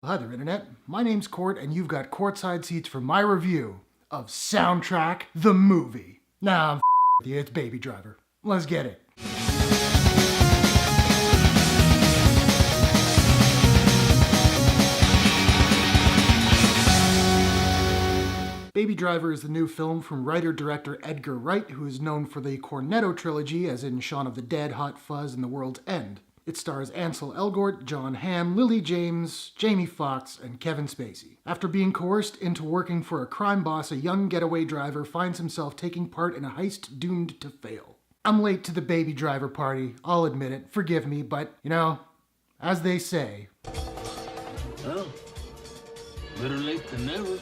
Hi there, Internet. My name's Court, and you've got courtside seats for my review of Soundtrack, the movie. Nah, I'm with you. It's Baby Driver. Let's get it. Baby Driver is the new film from writer-director Edgar Wright, who is known for the Cornetto trilogy, as in Shaun of the Dead, Hot Fuzz, and The World's End. It stars Ansel Elgort, John Hamm, Lily James, Jamie Foxx, and Kevin Spacey. After being coerced into working for a crime boss, a young getaway driver finds himself taking part in a heist doomed to fail. I'm late to the Baby Driver party, I'll admit it, forgive me, but, as they say... Well, better late than never.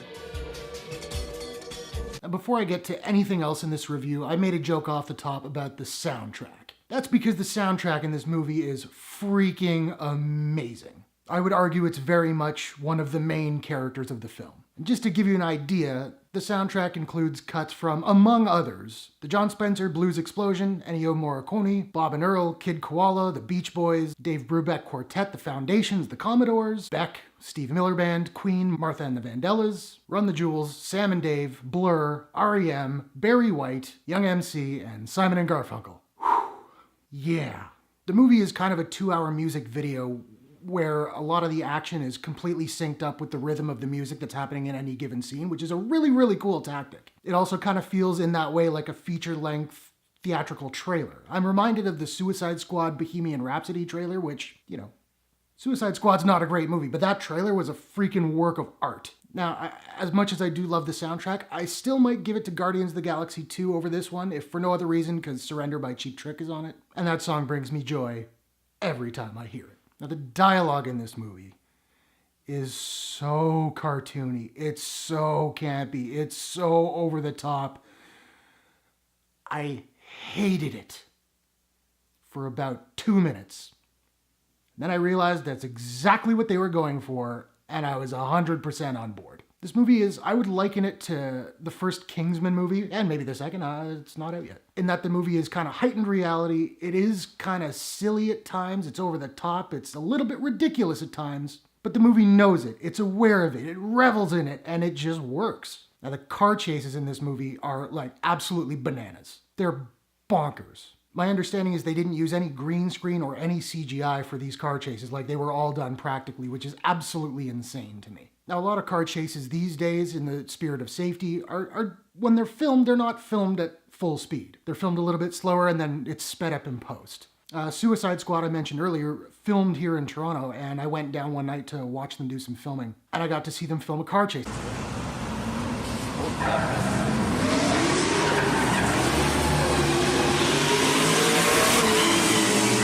And before I get to anything else in this review, I made a joke off the top about the soundtrack. That's because the soundtrack in this movie is freaking amazing. I would argue it's very much one of the main characters of the film. And just to give you an idea, the soundtrack includes cuts from, among others, the John Spencer Blues Explosion, Ennio Morricone, Bob and Earl, Kid Koala, the Beach Boys, Dave Brubeck Quartet, the Foundations, the Commodores, Beck, Steve Miller Band, Queen, Martha and the Vandellas, Run the Jewels, Sam and Dave, Blur, R.E.M., Barry White, Young MC, and Simon and Garfunkel. Yeah. The movie is kind of a 2-hour music video where a lot of the action is completely synced up with the rhythm of the music that's happening in any given scene, which is a really, really cool tactic. It also kind of feels in that way like a feature-length theatrical trailer. I'm reminded of the Suicide Squad Bohemian Rhapsody trailer, which, Suicide Squad's not a great movie, but that trailer was a freaking work of art. Now, as much as I do love the soundtrack, I still might give it to Guardians of the Galaxy 2 over this one, if for no other reason because Surrender by Cheap Trick is on it. And that song brings me joy every time I hear it. Now, the dialogue in this movie is so cartoony. It's so campy. It's so over the top. I hated it for about 2 minutes. Then I realized that's exactly what they were going for, and I was 100% on board. This movie is, I would liken it to the first Kingsman movie, and maybe the second, it's not out yet. In that the movie is kind of heightened reality, it is kind of silly at times, it's over the top, it's a little bit ridiculous at times, but the movie knows it, it's aware of it, it revels in it, and it just works. Now the car chases in this movie are absolutely bananas. They're bonkers. My understanding is they didn't use any green screen or any CGI for these car chases, they were all done practically, which is absolutely insane to me. Now, a lot of car chases these days, in the spirit of safety, are when they're filmed, they're not filmed at full speed. They're filmed a little bit slower and then it's sped up in post. Suicide Squad, I mentioned earlier, filmed here in Toronto, and I went down one night to watch them do some filming, and I got to see them film a car chase.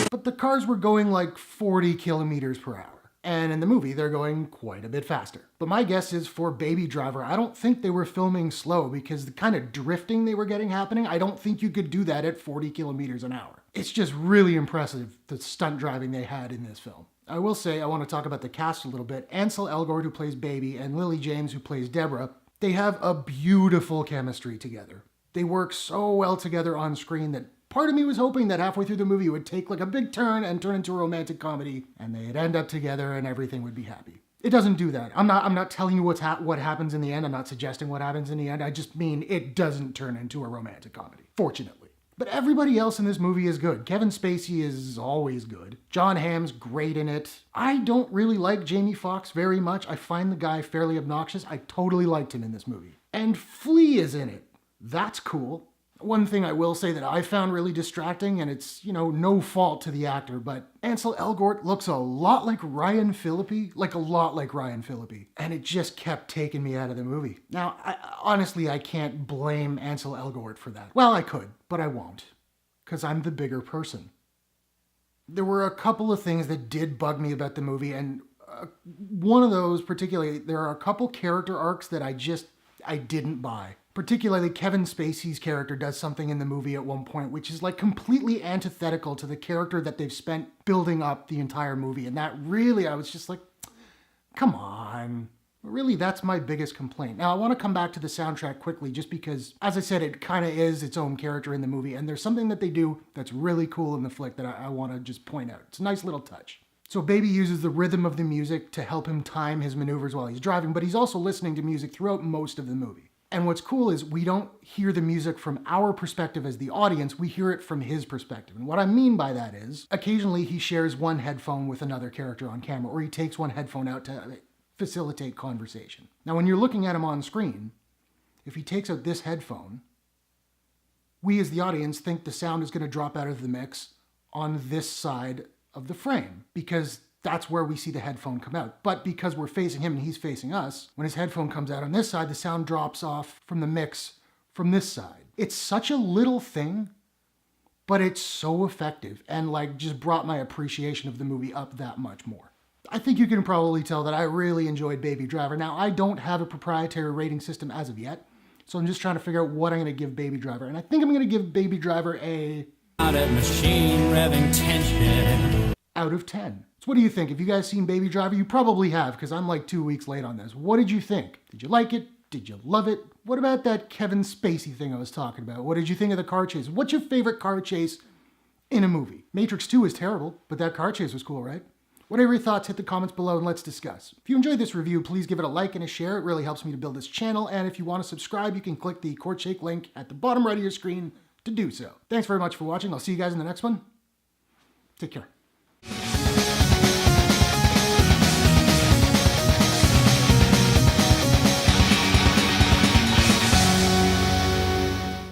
But the cars were going 40 kilometers per hour. And in the movie, they're going quite a bit faster. But my guess is for Baby Driver, I don't think they were filming slow because the kind of drifting they were getting happening, I don't think you could do that at 40 kilometers an hour. It's just really impressive, the stunt driving they had in this film. I will say, I want to talk about the cast a little bit. Ansel Elgort, who plays Baby, and Lily James, who plays Deborah, they have a beautiful chemistry together. They work so well together on screen that part of me was hoping that halfway through the movie it would take a big turn and turn into a romantic comedy, and they'd end up together and everything would be happy. It doesn't do that. I'm not telling you what happens in the end. I'm not suggesting what happens in the end. I just mean it doesn't turn into a romantic comedy, fortunately. But everybody else in this movie is good. Kevin Spacey is always good. John Hamm's great in it. I don't really like Jamie Foxx very much. I find the guy fairly obnoxious. I totally liked him in this movie. And Flea is in it. That's cool. One thing I will say that I found really distracting, and it's, no fault to the actor, but Ansel Elgort looks a lot like Ryan Phillippe, and it just kept taking me out of the movie. Now, honestly, I can't blame Ansel Elgort for that. Well, I could, but I won't, because I'm the bigger person. There were a couple of things that did bug me about the movie, and one of those particularly, there are a couple character arcs that I didn't buy. Particularly, Kevin Spacey's character does something in the movie at one point which is completely antithetical to the character that they've spent building up the entire movie. And that really, I was just come on. Really, that's my biggest complaint. Now, I want to come back to the soundtrack quickly just because, as I said, it kind of is its own character in the movie. And there's something that they do that's really cool in the flick that I want to just point out. It's a nice little touch. So Baby uses the rhythm of the music to help him time his maneuvers while he's driving, but he's also listening to music throughout most of the movie. And what's cool is we don't hear the music from our perspective as the audience, we hear it from his perspective. And what I mean by that is, occasionally he shares one headphone with another character on camera, or he takes one headphone out to facilitate conversation. Now, when you're looking at him on screen, if he takes out this headphone, we as the audience think the sound is going to drop out of the mix on this side of the frame, because that's where we see the headphone come out. But because we're facing him and he's facing us, when his headphone comes out on this side, the sound drops off from the mix from this side. It's such a little thing, but it's so effective and like just brought my appreciation of the movie up that much more. I think you can probably tell that I really enjoyed Baby Driver. Now, I don't have a proprietary rating system as of yet, so I'm just trying to figure out what I'm going to give Baby Driver. And I think I'm going to give Baby Driver a... out of machine revving tension. Out of 10. So what do you think? Have you guys seen Baby Driver? You probably have, because I'm like 2 weeks late on this. What did you think? Did you like it? Did you love it? What about that Kevin Spacey thing I was talking about? What did you think of the car chase? What's your favorite car chase in a movie? Matrix 2 is terrible, but that car chase was cool, right? Whatever your thoughts, hit the comments below and let's discuss. If you enjoyed this review, please give it a like and a share. It really helps me to build this channel. And if you want to subscribe, you can click the Courtshake link at the bottom right of your screen to do so. Thanks very much for watching. I'll see you guys in the next one. Take care.